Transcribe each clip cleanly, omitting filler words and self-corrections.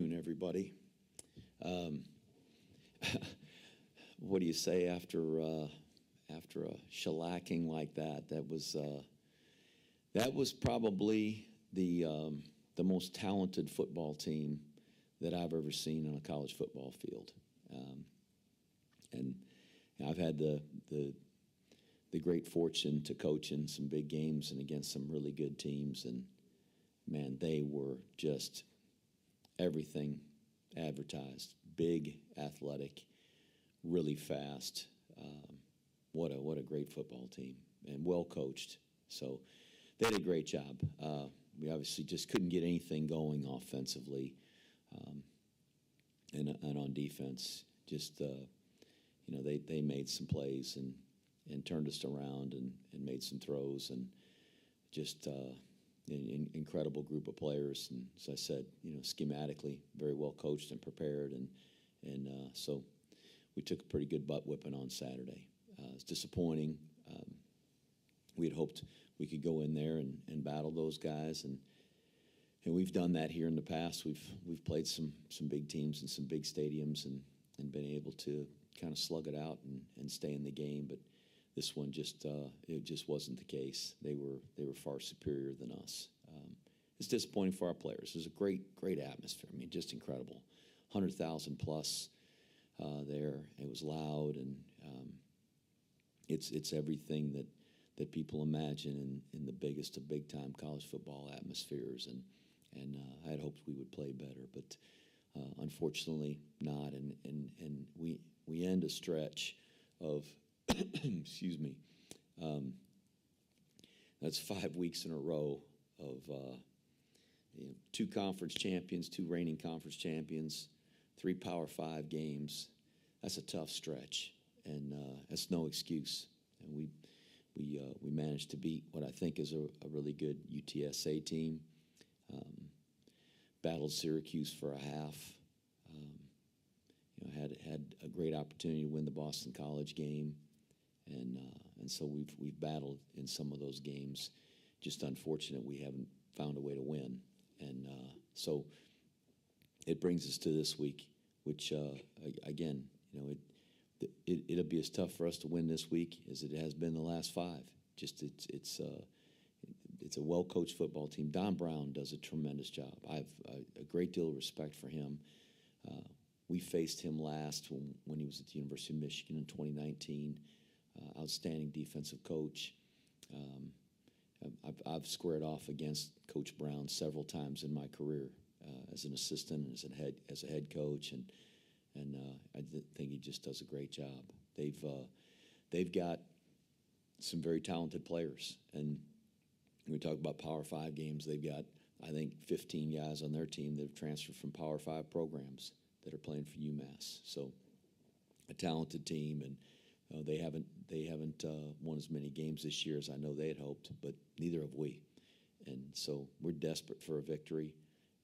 afternoon, everybody. What do you say after a shellacking like that? That was probably the most talented football team that I've ever seen on a college football field. And I've had the great fortune to coach in some big games and against some really good teams, and man, they were just everything advertised. Big, athletic, really fast. What a great football team, and well coached. So they did a great job. We obviously just couldn't get anything going offensively, and on defense. Just they made some plays and turned us around and made some throws, and just an incredible group of players. And as I said, schematically very well coached and prepared, and so we took a pretty good butt whipping on Saturday. It's disappointing. We had hoped we could go in there and battle those guys, and we've done that here in the past. We've played some big teams in some big stadiums and been able to kind of slug it out and stay in the game, but this one it just wasn't the case. They were far superior than us. It's disappointing for our players. It was a great atmosphere. I mean, just incredible. 100,000 plus there. It was loud, and it's everything that people imagine in the biggest of big time college football atmospheres. And I had hoped we would play better, but unfortunately not. And we end a stretch of excuse me. That's 5 weeks in a row of 2 conference champions, 2 reigning conference champions, 3 Power 5 games. That's a tough stretch, and that's no excuse. And we managed to beat what I think is a really good UTSA team. Battled Syracuse for a half. Had a great opportunity to win the Boston College game. And so we've battled in some of those games. Just unfortunate we haven't found a way to win. And so it brings us to this week, which again, it'll be as tough for us to win this week as it has been the last 5. Just it's a well-coached football team. Don Brown does a tremendous job. I have a great deal of respect for him. We faced him last when he was at the University of Michigan in 2019. Outstanding defensive coach. I've squared off against Coach Brown several times in my career as an assistant and as a head coach, and I think he just does a great job. They've got some very talented players, and when we talk about Power 5 games, they've got, I think, 15 guys on their team that have transferred from Power 5 programs that are playing for UMass. So a talented team, and they haven't won as many games this year as I know they had hoped, but neither have we. And so we're desperate for a victory,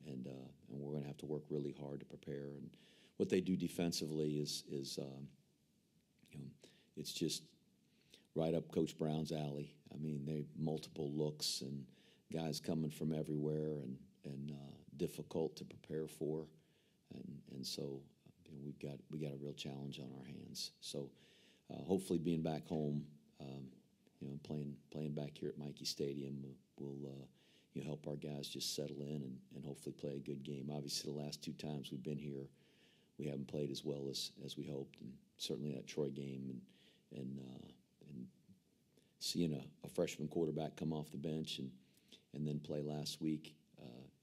and we're going to have to work really hard to prepare. And what they do defensively is it's just right up Coach Brown's alley. I mean, they multiple looks and guys coming from everywhere, and difficult to prepare for, and so we got a real challenge on our hands. So. Hopefully, being back home, playing back here at Michie Stadium will help our guys just settle in and hopefully play a good game. Obviously, the last 2 times we've been here, we haven't played as well as we hoped, and certainly that Troy game and seeing a freshman quarterback come off the bench and then play last week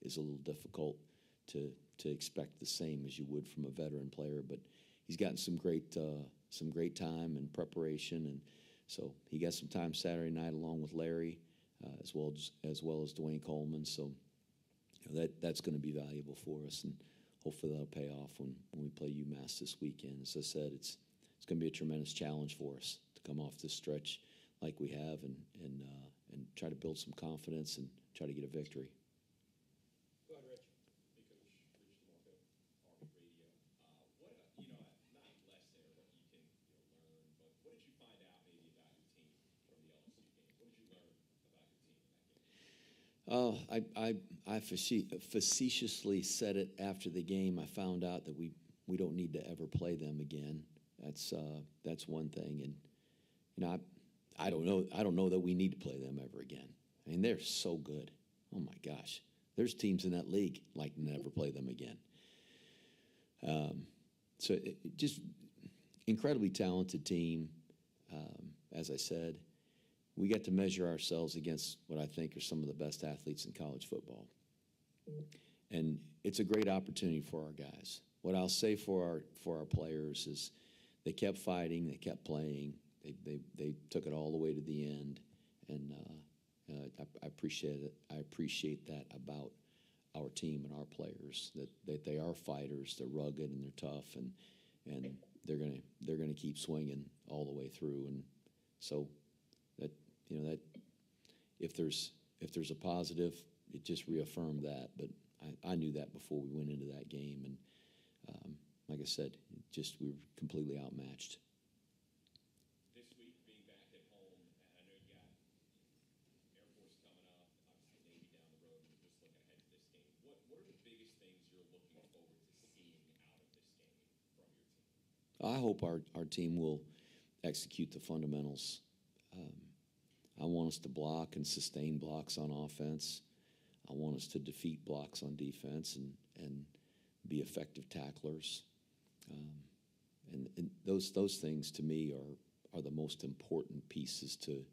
is a little difficult to expect the same as you would from a veteran player, but he's gotten some great time and preparation, and so he got some time Saturday night along with Larry, as well as Dwayne Coleman. So that's going to be valuable for us, and hopefully that'll pay off when we play UMass this weekend. As I said, it's going to be a tremendous challenge for us to come off this stretch like we have, and try to build some confidence and try to get a victory. Go ahead, Rich. Hey, Coach. Rich DeMarco, Army Radio. Not less there, what you can learn, but what did you find out maybe about your team from the LSU game? What did you learn about your team in that game? I facetiously said it after the game. I found out that we don't need to ever play them again. That's one thing, and I don't know. I don't know that we need to play them ever again. I mean, they're so good. Oh my gosh, there's teams in that league like never play them again. So just incredibly talented team. As I said, we got to measure ourselves against what I think are some of the best athletes in college football, and it's a great opportunity for our guys. What I'll say for our players is they kept fighting, they kept playing, they took it all the way to the end, and I appreciate it. I appreciate that about our team and our players, that they are fighters, they're rugged and they're tough, and they're gonna keep swinging all the way through. And so that that if there's a positive, it just reaffirmed that. But I knew that before we went into that game, and like I said, we were completely outmatched. This week, being back at home, I know you got Air Force coming up, obviously Navy down the road, and just looking ahead to this game. What are the biggest things you're looking forward to seeing out of this game from your team? I hope our team will execute the fundamentals. I want us to block and sustain blocks on offense. I want us to defeat blocks on defense and be effective tacklers. And those things to me are the most important pieces to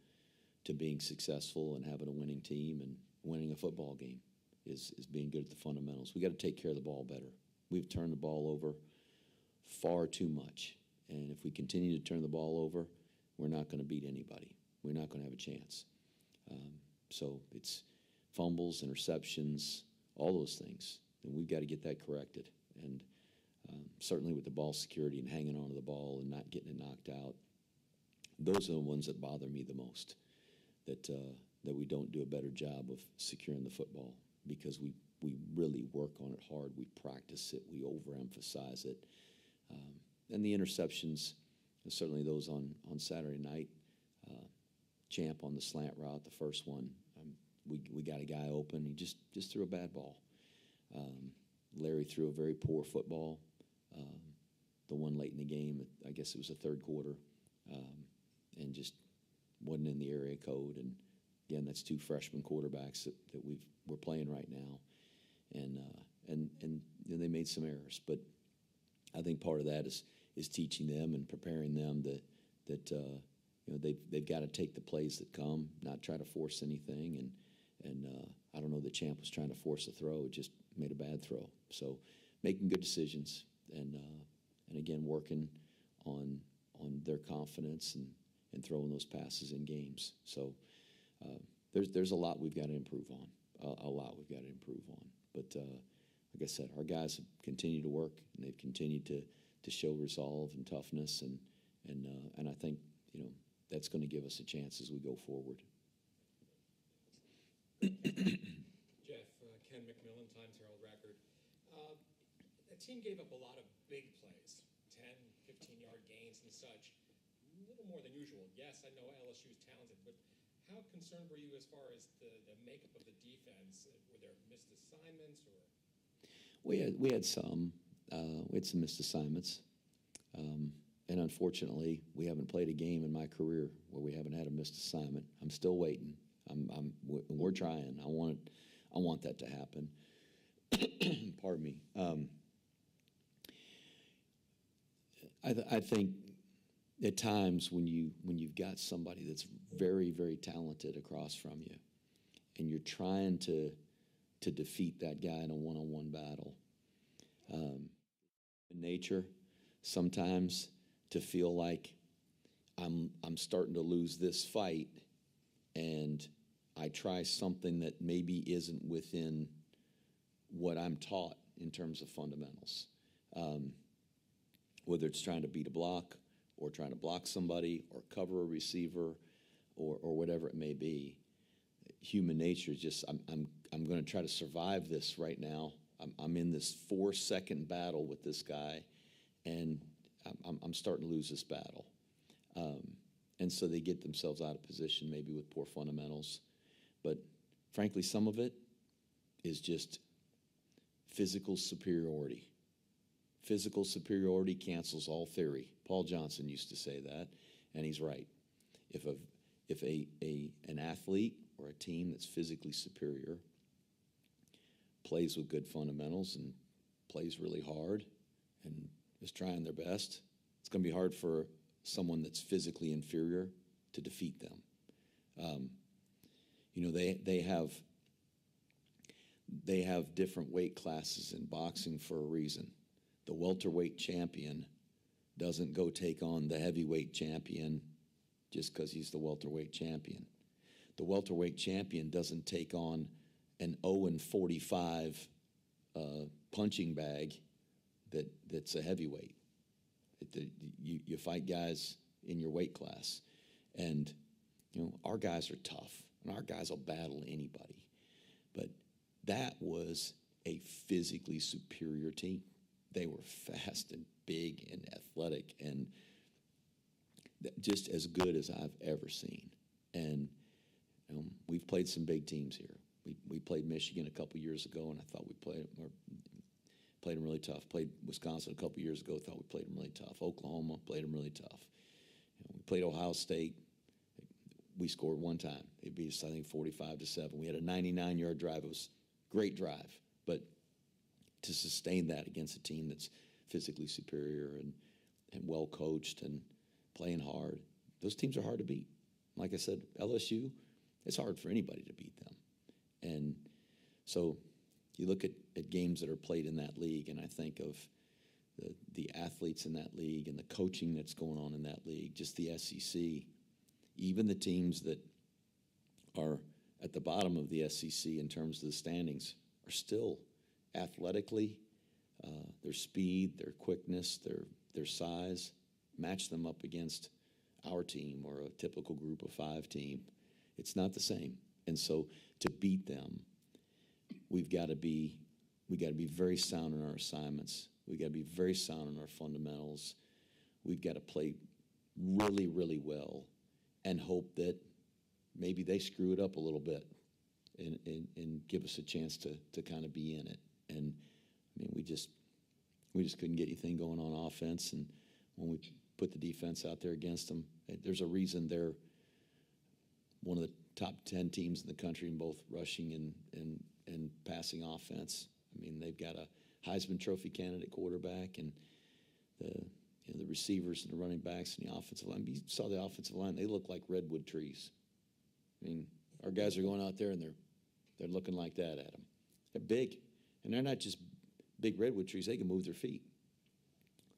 being successful and having a winning team and winning a football game is being good at the fundamentals. We got to take care of the ball better. We've turned the ball over far too much, and if we continue to turn the ball over, we're not going to beat anybody. We're not going to have a chance. So it's fumbles, interceptions, all those things, and we've got to get that corrected. And certainly with the ball security and hanging on to the ball and not getting it knocked out, those are the ones that bother me the most, that we don't do a better job of securing the football, because we really work on it hard. We practice it. We overemphasize it. And the interceptions, and certainly those on Saturday night, Champ on the slant route, the first one, we got a guy open. He just threw a bad ball. Larry threw a very poor football. The one late in the game, I guess it was the third quarter, and just wasn't in the area code. And again, that's two freshman quarterbacks that we're playing right now, and they made some errors. But I think part of that is teaching them and preparing them that they've got to take the plays that come, not try to force anything. And I don't know that Champ was trying to force a throw; just made a bad throw. So making good decisions and again working on their confidence and throwing those passes in games. So there's a lot we've got to improve on. A lot we've got to improve on. But like I said, our guys have continued to work, and they've continued to show resolve and toughness, and I think that's going to give us a chance as we go forward. Jeff, Ken McMillan, Times Herald Record. The team gave up a lot of big plays, 10, 15-yard gains and such. A little more than usual. Yes, I know LSU's talented, but how concerned were you as far as the makeup of the defense? Were there missed assignments or? We had some missed assignments, and unfortunately, we haven't played a game in my career where we haven't had a missed assignment. I'm still waiting. We're trying. I want that to happen. Pardon me. I think at times when you've got somebody that's very, very talented across from you, and you're trying to defeat that guy in a one-on-one battle, in nature, sometimes to feel like I'm starting to lose this fight, and I try something that maybe isn't within what I'm taught in terms of fundamentals. Whether it's trying to beat a block or trying to block somebody or cover a receiver or whatever it may be, human nature is just I'm going to try to survive this right now. I'm in this 4-second battle with this guy, and I'm starting to lose this battle. And so they get themselves out of position, maybe with poor fundamentals. But frankly, some of it is just physical superiority. Physical superiority cancels all theory. Paul Johnson used to say that, and he's right. If an athlete or a team that's physically superior plays with good fundamentals and plays really hard and is trying their best, it's going to be hard for someone that's physically inferior to defeat them. They have different weight classes in boxing for a reason. The welterweight champion doesn't go take on the heavyweight champion just because he's the welterweight champion. The welterweight champion doesn't take on an 0-45 punching bag that's a heavyweight. You fight guys in your weight class. And, our guys are tough, and our guys will battle anybody. But that was a physically superior team. They were fast and big and athletic and just as good as I've ever seen. And we've played some big teams here. We played Michigan a couple years ago, and I thought we played them really tough. Played Wisconsin a couple years ago, thought we played them really tough. Oklahoma played them really tough. We played Ohio State. We scored one time. They beat us, I think, 45-7. We had a 99-yard drive. It was a great drive. But to sustain that against a team that's physically superior and well-coached and playing hard, those teams are hard to beat. Like I said, LSU, it's hard for anybody to beat them. And so you look at games that are played in that league, and I think of the athletes in that league and the coaching that's going on in that league, just the SEC. Even the teams that are at the bottom of the SEC in terms of the standings are still athletically, their speed, their quickness, their size, match them up against our team or a typical group of 5 team. It's not the same. And so to beat them, we've got to be very sound in our assignments. We've got to be very sound in our fundamentals. We've got to play really, really well and hope that maybe they screw it up a little bit and give us a chance to kind of be in it. And I mean, we just couldn't get anything going on offense. And when we put the defense out there against them, there's a reason they're one of the top 10 teams in the country in both rushing and passing offense. I mean, they've got a Heisman Trophy candidate quarterback, and the receivers and the running backs and the offensive line. You saw the offensive line; they look like redwood trees. I mean, our guys are going out there and they're looking like that at them. They're big, and they're not just big redwood trees. They can move their feet.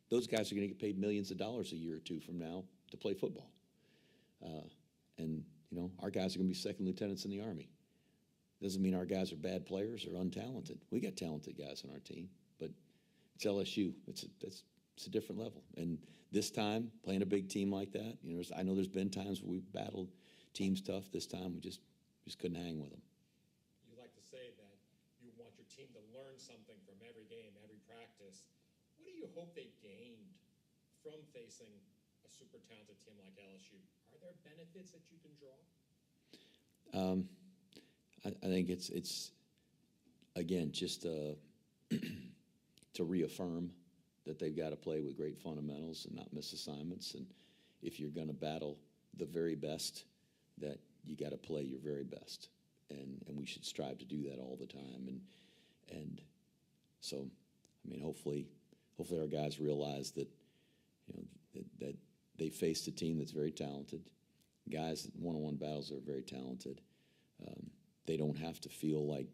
Those guys are going to get paid millions of dollars a year or two from now to play football. And our guys are going to be second lieutenants in the Army. Doesn't mean our guys are bad players or untalented. We got talented guys on our team, but it's LSU. It's a different level. And this time, playing a big team like that, I know there's been times where we've battled teams tough. This time, we just couldn't hang with them. You like to say that you want your team to learn something from every game, every practice. What do you hope they gained from facing a super talented team like LSU? Are there benefits that you can draw? I think it's again just to reaffirm that they've got to play with great fundamentals and not miss assignments. And if you're going to battle the very best, that you got to play your very best. And we should strive to do that all the time. And so, I mean, hopefully our guys realize that that they faced a team that's very talented. Guys in one-on-one battles are very talented. They don't have to feel like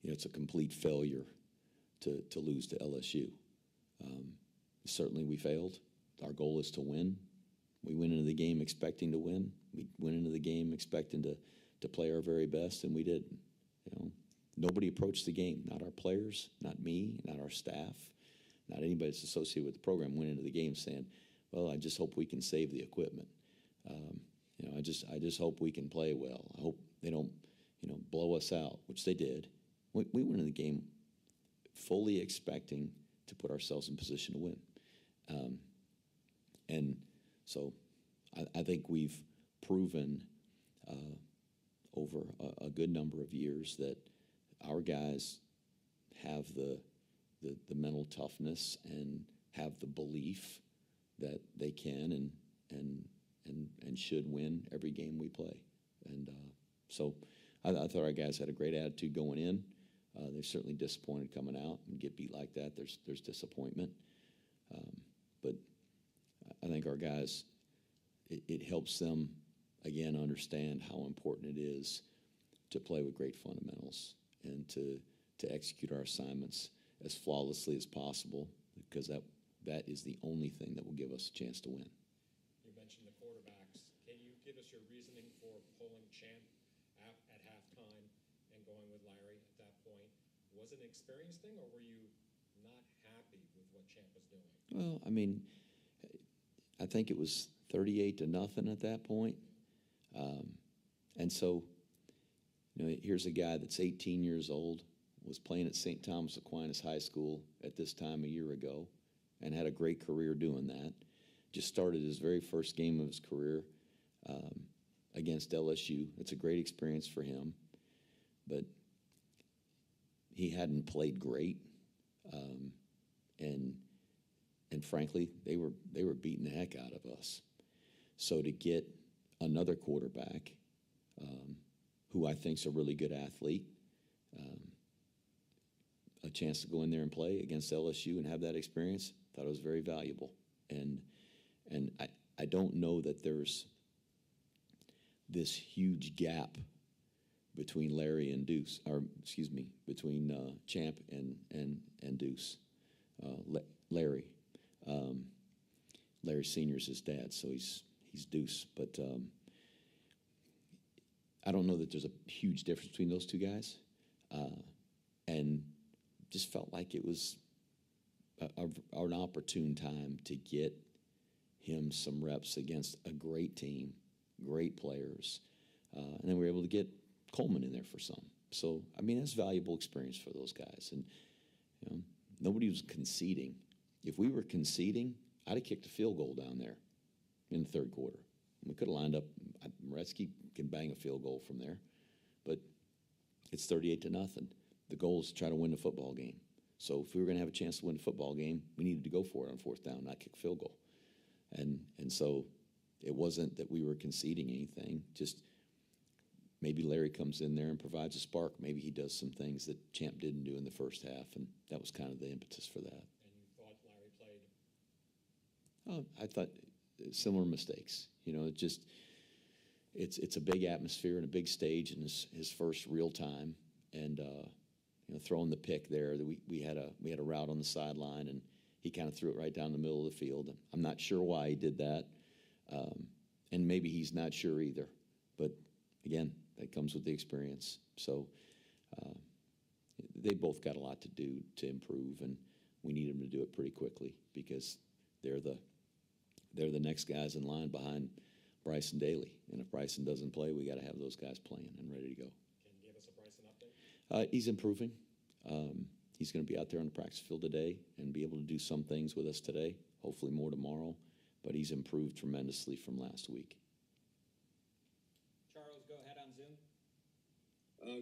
it's a complete failure to lose to LSU. Certainly we failed. Our goal is to win. We went into the game expecting to win. We went into the game expecting to play our very best, and we didn't. Nobody approached the game, not our players, not me, not our staff, not anybody that's associated with the program went into the game saying, well, I just hope we can save the equipment. I just hope we can play well. I hope they don't, blow us out, which they did. We went into the game fully expecting to put ourselves in position to win. And so I think we've proven over a good number of years that our guys have the mental toughness and have the belief that they can and should win every game we play. And so I thought our guys had a great attitude going in. They're certainly disappointed coming out and get beat like that. There's disappointment. But I think our guys, it helps them, again, understand how important it is to play with great fundamentals and to execute our assignments as flawlessly as possible, because that is the only thing that will give us a chance to win. You mentioned the quarterbacks. Can you give us your reasoning for pulling Champ at halftime and going with Larry at that point? Was it an experience thing, or were you not happy with what Champ was doing? Well, I mean, I think it was 38-0 at that point. And so, here's a guy that's 18 years old, was playing at St. Thomas Aquinas High School at this time a year ago, and had a great career doing that. Just started his very first game of his career against LSU. It's a great experience for him, but he hadn't played great, and frankly, they were beating the heck out of us. So to get another quarterback who I think's a really good athlete, a chance to go in there and play against LSU and have that experience, thought it was very valuable. And I don't know that there's this huge gap between Larry and Deuce, or excuse me, between Champ and Deuce. Larry Senior's his dad, so he's Deuce. But I don't know that there's a huge difference between those two guys, and just felt like it was an opportune time to get him some reps against a great team, great players, and then we were able to get Coleman in there for some. So, I mean, that's valuable experience for those guys. And, nobody was conceding. If we were conceding, I'd have kicked a field goal down there in the third quarter. We could have lined up. Moretzky can bang a field goal from there. But it's 38-0. The goal is to try to win the football game. So if we were going to have a chance to win the football game, we needed to go for it on fourth down, not kick a field goal. And so it wasn't that we were conceding anything, just maybe Larry comes in there and provides a spark. Maybe he does some things that Champ didn't do in the first half, and that was kind of the impetus for that. And you thought Larry played? I thought similar mistakes. It's a big atmosphere and a big stage in his first real time, and throwing the pick there. We had a route on the sideline, and he kind of threw it right down the middle of the field. I'm not sure why he did that, and maybe he's not sure either. But again, that comes with the experience. So they both got a lot to do to improve, and we need them to do it pretty quickly because they're the next guys in line behind Bryson Daly. And if Bryson doesn't play, we got to have those guys playing and ready to go. Can you give us a Bryson update? He's improving. He's going to be out there on the practice field today and be able to do some things with us today, hopefully more tomorrow. But he's improved tremendously from last week. Charles, go ahead on Zoom.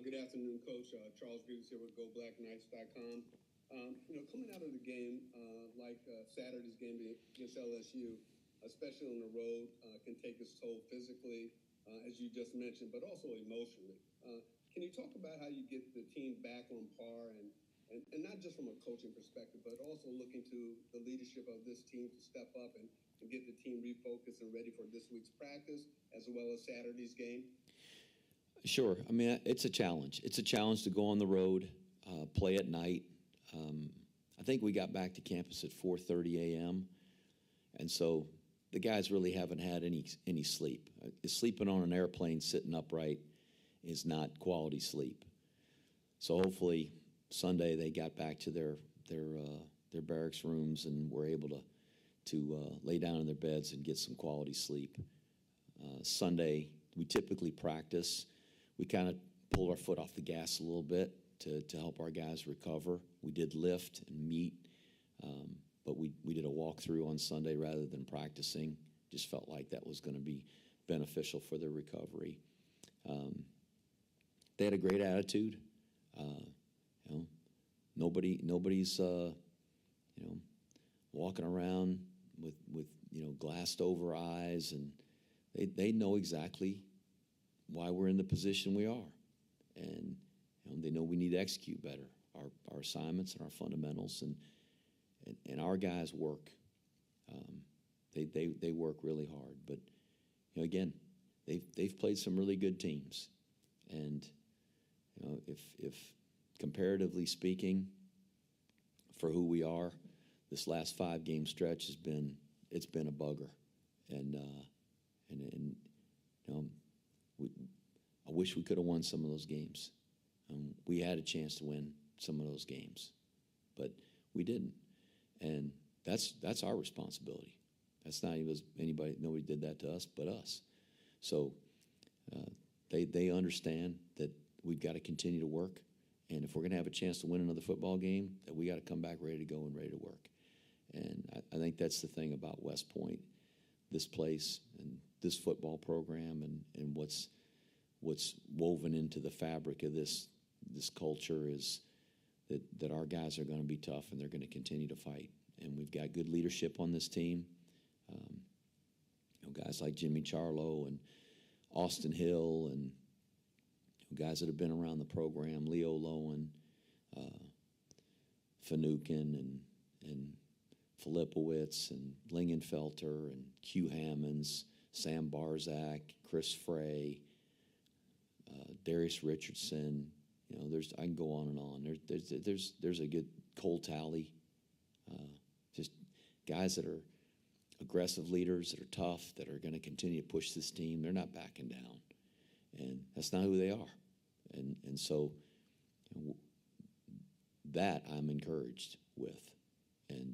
Good afternoon, Coach. Charles Gibbs here with GoBlackKnights.com. Coming out of the game, like Saturday's game against LSU, especially on the road, can take its toll physically, as you just mentioned, but also emotionally. Can you talk about how you get the team back on par and not just from a coaching perspective, but also looking to the leadership of this team to step up and get the team refocused and ready for this week's practice as well as Saturday's game? Sure. I mean, it's a challenge. It's a challenge to go on the road, play at night. I think we got back to campus at 4:30 a.m., and so the guys really haven't had any sleep. Sleeping on an airplane sitting upright is not quality sleep. So hopefully Sunday they got back to their barracks rooms and were able to lay down in their beds and get some quality sleep. Sunday we typically practice. We kind of pulled our foot off the gas a little bit to help our guys recover. We did lift and meet, but we did a walkthrough on Sunday rather than practicing. Just felt like that was going to be beneficial for their recovery. they had a great attitude. You know, nobody's walking around with glassed over eyes, and they know exactly why we're in the position we are, and they know we need to execute better our assignments and our fundamentals, and our guys work. They work really hard, but again, they've played some really good teams, and if comparatively speaking, for who we are, this last 5-game stretch it's been a bugger, and I wish we could have won some of those games. We had a chance to win some of those games, but we didn't, and that's our responsibility. That's not even nobody did that to us but us. So they understand that we've got to continue to work, and if we're going to have a chance to win another football game, that we got to come back ready to go and ready to work. And I think that's the thing about West Point, this place and this football program, and what's woven into the fabric of this culture is that our guys are going to be tough, and they're going to continue to fight. And we've got good leadership on this team. Guys like Jimmy Charlo and Austin Hill, and guys that have been around the program, Leo Lowen, Finucane, and Filipowicz, and Lingenfelter, and Q Hammonds, Sam Barzak, Chris Frey, Darius Richardson. I can go on and on. There's a good Cole Talley. Just guys that are aggressive leaders, that are tough, that are going to continue to push this team. They're not backing down, and that's not who they are. And so that I'm encouraged with, and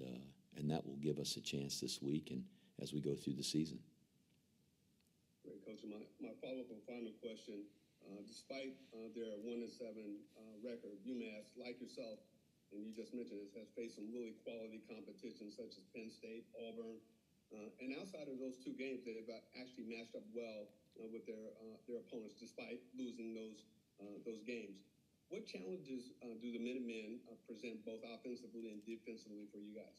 that will give us a chance this week and as we go through the season. Great, Coach. My follow-up and final question: despite their 1-7 record, UMass, like yourself, and you just mentioned this, has faced some really quality competition such as Penn State, Auburn. And outside of those 2 games, they've actually matched up well with their opponents, despite losing those games. What challenges do the Minutemen present both offensively and defensively for you guys?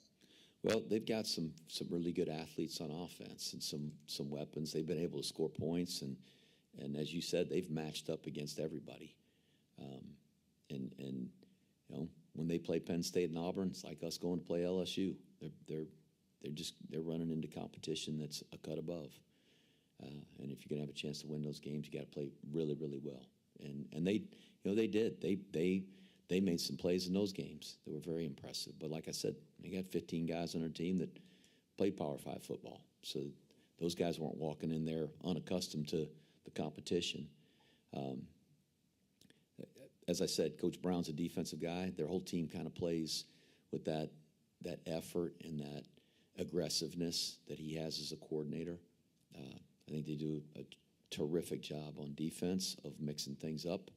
Well, they've got some really good athletes on offense and some weapons. They've been able to score points, and as you said, they've matched up against everybody. And when they play Penn State and Auburn, it's like us going to play LSU. They're running into competition that's a cut above. And if you're going to have a chance to win those games, you got to play really, really well. And they did. They made some plays in those games that were very impressive. But like I said, they got 15 guys on their team that played Power 5 football. So those guys weren't walking in there unaccustomed to the competition. As I said, Coach Brown's a defensive guy. Their whole team kind of plays with that effort and that aggressiveness that he has as a coordinator. I think they do a terrific job on defense of mixing things up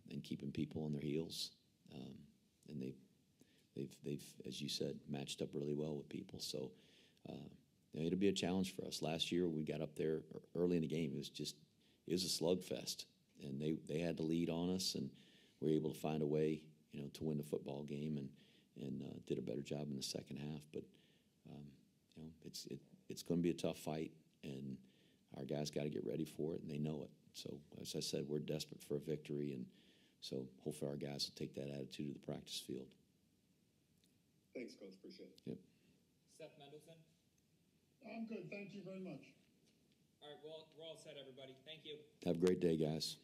and keeping people on their heels. And they've, as you said, matched up really well with people. So it'll be a challenge for us. Last year we got up there early in the game. It was a slugfest, and they had the lead on us, and we were able to find a way, to win the football game, and did a better job in the second half. But it's going to be a tough fight, and our guys got to get ready for it, and they know it. So as I said, we're desperate for a victory, and so hopefully our guys will take that attitude to the practice field. Thanks, Coach. Appreciate it. Yep. Seth Mendelson. I'm good. Thank you very much. All right, we're all set, everybody. Thank you. Have a great day, guys.